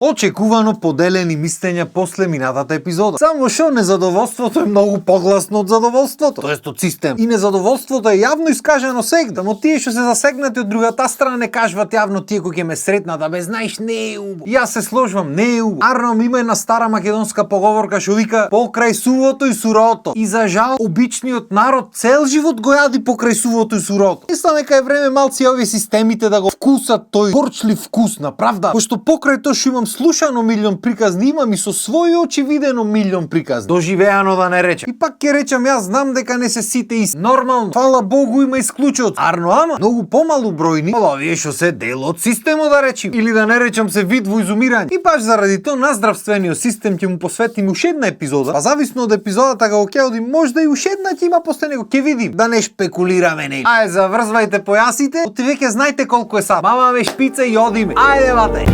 Очекувано поделени мислења после минатата епизода. Само што незадоволството е многу погласно од задоволството, тоест од систем. И незадоволството е јавно искажено сега. Само тие што се засегнати од другата страна не кажуват јавно тие кои ќе ме сретнат, бе знаеш не е убаво. Јас се сложвам, не е убаво. Арном има една стара македонска поговорка што вика покрај сувото и суроото. И за жал обичниот народ цел живот го јади покрај сувото и суроото. Мислам дека е време малци овие системите да го вкусат тој горчлив вкус на правда, пошто покрај тоа што имам слушано милион приказни, имам и со своји очи видено милион приказни. Доживеано да не речам. И пак ќе речам, јас знам дека не се сите исти. Нормално, фала Богу има исклучоци. Арно, ама многу помалу бројни, овие што се дел од системот да речем, или да не речам се вид во изумирање. И баш заради тоа на здравствениот систем ќе му посветиме уште една епизода. Па зависно од епизодата како ќе оди, можда и уште една ќе има после него. Ќе видим, да не шпекулираме не. Ајде заврзвајте појасите, оти веќе знаете колку е сад. Мамаме шпица и одиме. Ајде бате.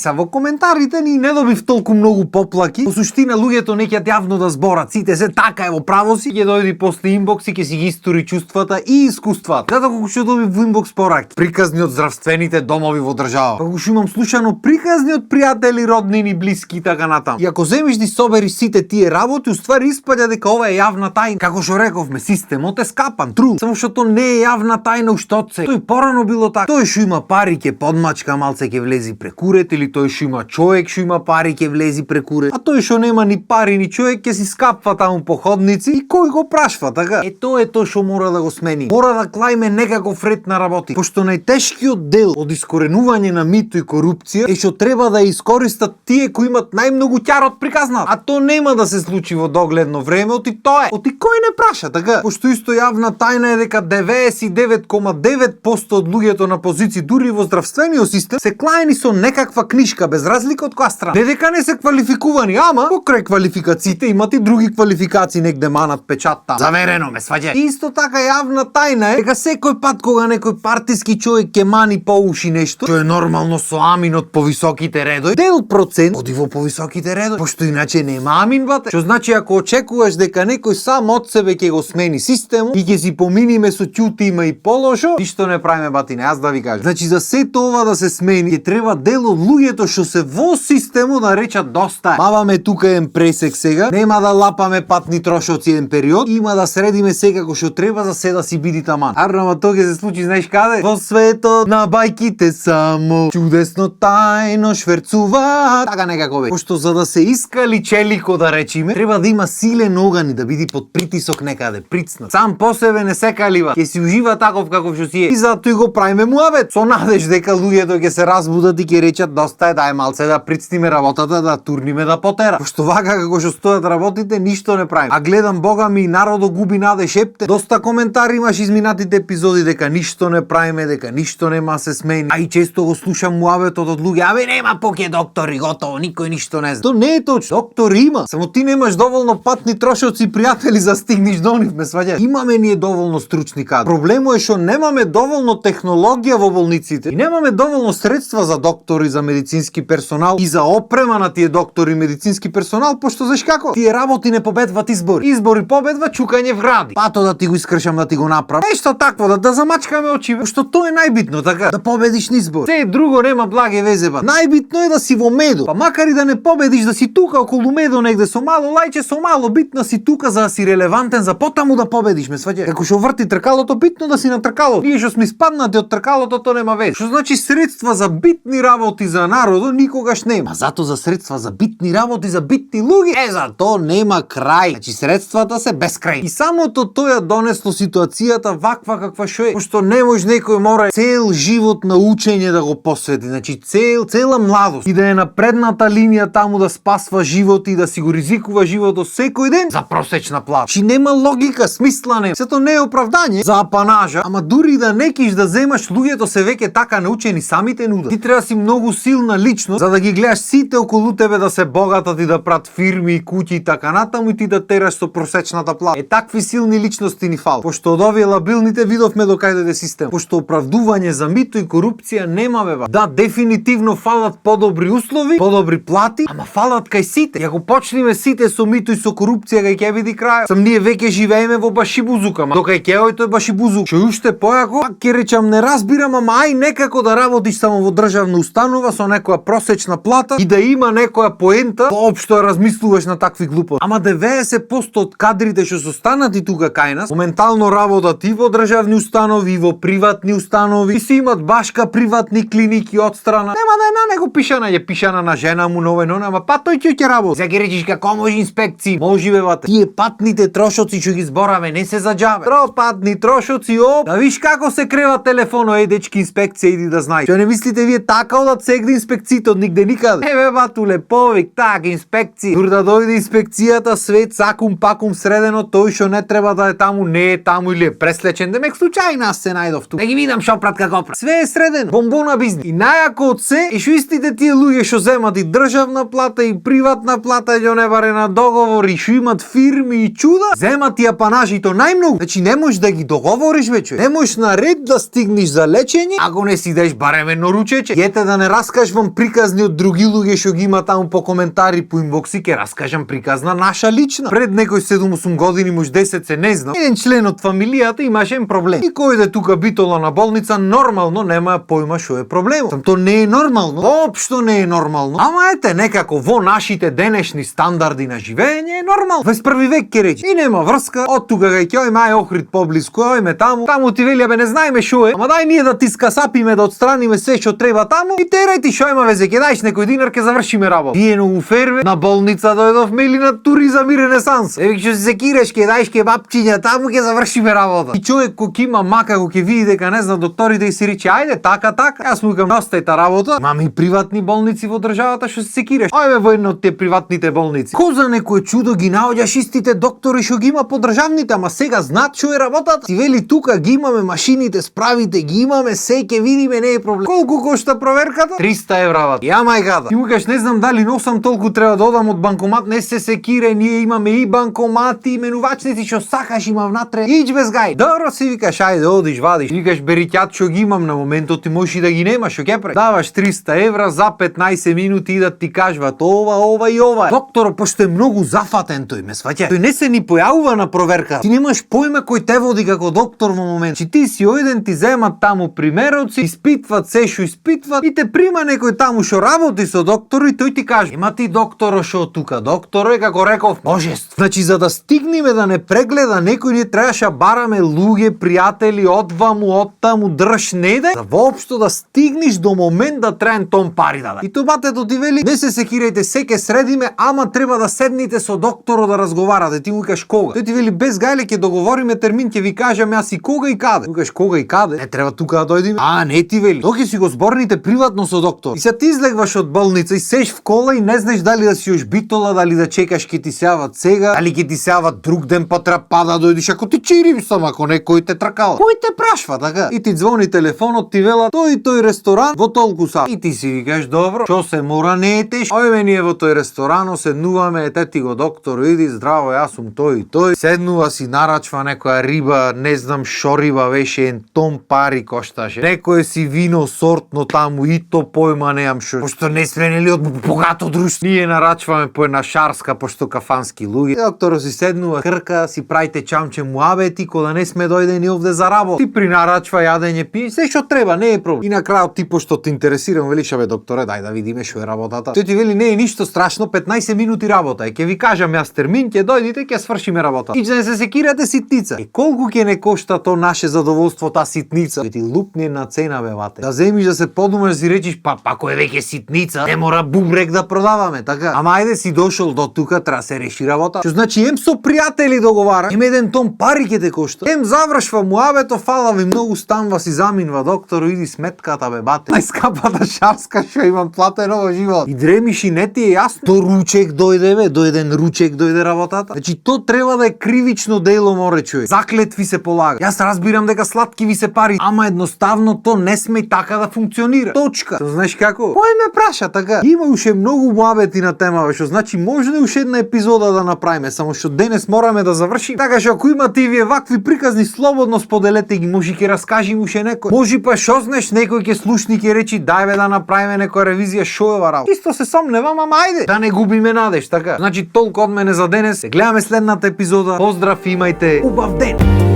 Са во коментарите ни не добив толку многу поплаки. Во суштина луѓето не ќе јавно да зборат. Сите се така е во право си, ќе дојди после инбокс и ќе си ги истори чувствата и искуствата. Затоа кога што добив во инбокс пораки, приказни од здравствените домови во држава. Кога што имам слушано приказни од пријатели, роднини, блиски и така натаму. И ако земиш да собериш сите тие работи, уствари испаѓа дека ова е јавна тајна. Како што рековме, системот е скапан, тру. Само што тоа не е јавна тајна уште од се. Тој порано било така. Тој што има пари ќе подмачка малце, ќе влези прекурет, или тој што има човек што има пари ќе влези прекурет, а тој што нема ни пари ни човек ќе си скапва таму по ходници и кој го прашва, така? Тоа е тоа што мора да го смени. Мора да клајме некаков ред на работи, пошто најтешкиот дел од искоренување на мито и корупција е што треба да искористат тие кои имат најмногу ќар од приказната. А тоа нема да се случи во догледно време, оти тоа е. Оти кој не праша, така? Пошто исто јавна тајна е дека 99,9% од луѓето на позиции дури во здравствениот систем се клаени со некаква книжка без разлика од која страна. Не дека не се квалификувани, ама покрај квалификациите имат и други квалификации негде манат печат таму. Заверено ме сваѓа. Исто така јавна тајна е дека секој пат кога некој партиски човек ќе мани по уши нешто, што е нормално со амин од повисоките редови, дел процент оди во повисоките редови, пошто иначе нема амин бате. Што значи ако очекуваш дека некој сам од себе ќе го смени системот и ќе си поминиме со ќути има и полошо, ништо не правиме батине, јас да ви кажам. Значи за сето ова да се смени, ќе треба дел од луѓето што се во системот да речат доста. Баваме тука еден пресек сега, нема да лапаме патни трошоци еден период, има да средиме секако што треба за се да си биди таман. Арно, тоа ќе се случи знаеш каде? Во светот на бајките само чудесно тајно шверцува. Така некако бе. Пошто за да се искали челико да речиме, треба да има силен оган и да биде под притисок некаде, прицнат. Сам по себе не се калива, ќе си ужива таков каков што си е. И затоа го правиме муабет, со надеж дека луѓето ќе се разбудат и ќе речат доста е, дај малце да прицниме работата, да турниме да потера. Пошто вака како што стојат работите, ништо не правиме. А гледам бога ми народот губи наде шепте. Доста коментари имаш изминатите епизоди дека ништо не правиме, дека ништо нема се смени. А и често го слушам муабетот од луѓе, нема поќе доктори, готово, никој ништо не знае. Тоа не е точно. Доктори има, само ти немаш доволно патни трошоци пријатели за стигнеш до нив, ме сваѓаш. Имаме ние доволно стручни кадри. Проблемот е што немаме доволно технологија во болниците и немаме доволно средства за доктори, за медицински персонал и за опрема на тие доктори и медицински персонал, пошто знаеш како? Тие работи не победват избори. Избори победва чукање в гради. Пато да ти го искршам да ти го направам. Нешто такво да замачкаме очи, што тоа е најбитно, така? Да победиш на избор. Се друго нема благе везе ба. Најбитно е да си во медо. Па макар и да не победиш, да си тука околу медо негде со мало лајче, со мало битно си тука за да си релевантен за потаму да победиш, ме сваѓаш. Како што врти тркалото, битно да си на тркалото. Ние што сме спаднати од тркалото, тоа нема везе. Што значи средства за битни работи за народот никогаш нема. А зато за средства за битни работи, за битни луѓе, за тоа нема крај. Значи средствата се безкрајни. И самото тоа донесло ситуацијата ваква каква што е. Пошто не може некој мора цел живот на учење да го посвети. Значи цела младост и да е на предната линија таму да спасва животи и да си го ризикува животот секој ден за просечна плата. Чи нема логика, смисла нема. Сето не е оправдање за апанажа, ама дури да некиш да земаш, луѓето се веќе така научени самите нуда. Ти треба да си многу силен силна личност за да ги гледаш сите околу тебе да се богатат и да прат фирми и куќи и така натаму и ти да тераш со просечната плата. Такви силни личности ни фал. Пошто од овие лабилните видовме до кај дојде систем. Пошто оправдување за мито и корупција нема беба. Да, дефинитивно фалат подобри услови, подобри плати, ама фалат кај сите. И ако почнеме сите со мито и со корупција кај ќе биде крај. Сам ние веќе живееме во башибузука, ма докај ќе тој башибузук. Што уште појако, пак ќе речам не разбирам, ама ај некако да работиш само во државна установа со некоја просечна плата и да има некоја поента, воопшто размислуваш на такви глупости. Ама 90% од кадрите што се станати тука кај нас, моментално работат и во државни установи, и во приватни установи, и си имат башка приватни клиники од страна. Нема да е на него пишана, ја пишана на жена му, нове, ама па тој ќе работи. Сега речиш како може инспекции, може бевате. Тие патните трошоци што ги збораве не се за џабе. Патни трошоци, да виш како се крева телефоно, дечки инспекција иди да знаеш. Што не мислите вие така одат сегде инспекциите од нигде никаде? Бе батуле, повик, так инспекција. Дур да дојде инспекцијата, свет сакум пакум средено, тој што не треба да е таму, не е таму или е преслечен. Демек случајно аз се најдов тука. Да ги видам шо прат како прат. Све е средено. Бомбона бизнис. И најако од се е што истите тие луѓе што земат и државна плата и приватна плата и не баре на договор и што имат фирми и чуда, земат и апанажи то најмногу. Значи не можеш да ги договориш веќе. Не можеш на ред да стигнеш за лечење, ако не си дадеш барем едно ручече. Јете да не раскажувам приказни од други луѓе што ги има таму по коментари по инбокси, ќе раскажам приказна наша лична. Пред некој 7-8 години, може 10 се не знам, еден член од фамилијата имаше еден проблем. И кој иде тука битола на болница, нормално нема појма што е проблемот. Сам то не е нормално. Воопшто не е нормално. Ама ете некако во нашите денешни стандарди на живење е нормално. 21 век ќе речи. И нема врска, од тука кај ќе мај Охрид поблиску, ојме таму ти велија бе не знаеме шо е. Ама дај ние да ти скасапиме да отстраниме се што треба таму и терај ти шо има везе, ќе дајш некој динар ќе завршиме работа. Тие многу ферве на болница дојдовме или на туризам и ренесанс. Еве што се секираш ќе дајш ке бабчиња таму ќе завршиме работа. И човек кој има мака кој ќе види дека не знам докторите и си рече ајде така. Јас му викам остај та работа. Имаме и приватни болници во државата што се секираш. Ајде во едно од тие приватните болници. Ко за некое чудо ги наоѓаш истите доктори што ги има по државните, ама сега знаат што е работата. Ти вели тука ги имаме машините, справите ги имаме, се ќе видиме, не е проблем. Колку кошта проверката? 300 евра. Ја мајката. Ти му кажеш не знам дали носам толку треба да одам од банкомат, не се секире, ние имаме и банкомати, именувачници што сакаш има внатре. Иđ без гај. Добро си викаш ајде одиш, вадиш. Викаш бери ќат што ги имам на моментот, ти можеш и да ги немаш, што ќе прави? Даваш 300 евра за 15 минути и да ти кажуват ова и ова. Докторо, пошто е многу зафатен тој, ме сваќа. Тој не се ни појавува на проверка. Ти немаш појма кој те води како доктор во момент. Чи ти си ојден, ти земат таму примероци, испитват се што испитват и те прима некој таму што работи со доктор и тој ти каже: "Има ти докторо шо тука, докторо е како реков, можест." Значи за да стигнеме да не прегледа некој ни требаше бараме луѓе, пријатели од ваму, од таму, држ неде, за воопшто да стигнеш до момент да трен том пари да. И то батето ти вели: "Не се секирајте, се ке средиме, ама треба да седните со докторот да разговарате." Ти му кажеш кога? Тој ти вели: "Без гајле ќе договориме термин, ќе ви кажам јас и кога и каде." Му кажеш кога и каде? Не треба тука да дојдеме. А, не ти вели. Доки си го зборните приватно со доктор. И се ти излегваш од болница и сеш в кола и не знаеш дали да си још битола, дали да чекаш ќе ти се јават сега, дали ќе ти се јават друг ден па треба да дојдеш, ако ти чирим сам, ако некој те тркала. Кој те прашва така? И ти звони телефонот, ти вела тој ресторан во толку сат. И ти си викаш добро, што се мора не е тешко. Ојме ние во тој ресторано седнуваме, ете ти го доктор, иди здраво, јас сум тој и тој. Седнува си нарачва некоја риба, не знам шо риба беше, ен том пари кошташе. Некој си вино сортно таму и то појма неам шо. Пошто не сме нели од богато друштво. Ние нарачваме по една шарска, пошто кафански луѓе. Докторот си седнува, крка, си правите чамче муабети, кога не сме дојдени овде за работа. Ти принарачва јадење, пи, се што треба, не е проблем. И на крајот ти пошто те интересирам, велиш абе докторе, дај да видиме што е работата. Тој ти вели не е ништо страшно, 15 минути работа. Ќе ви кажам јас термин, ќе дојдете, ќе свршиме работа. И не се секирате ситница. И колку ќе не кошта то наше задоволство та ситница? Ќе ти лупне на цена бе вате. Да земиш да се подумаш си речиш па кој е веќе ситница, не мора бубрек да продаваме, така. Ама ајде си дошол до тука, треба се реши работа. Што значи ем со пријатели договара, ем еден том пари ќе те кошта. Ем завршва муабето, фала ви многу, станва си заминва доктор, иди сметката бе бате. Најскапата шарска што имам платено во живот. И дремиш и не ти е јасно. То ручек дојде бе, дојден ручек дојде работата. Значи то треба да е кривично дело море човек. Заклетви се полага. Јас разбирам дека сладки ви се пари, ама едноставно то не сме и така да функционира. Точка. Знаеш Знаеш како? Кој ме праша така? Има уште многу муабети на тема, што значи може уште една епизода да направиме, само што денес мораме да завршим. Така што ако имате и вие вакви приказни, слободно споделете ги, може ќе раскажем уште некој. Може па што знаеш, некој ќе слушни ќе речи дај бе да направиме некоја ревизија, шо е вара. Исто се сомневам, ама ајде. Да не губиме надеж, така. Значи толку од мене за денес. Се гледаме следната епизода. Поздрав, имајте убав ден.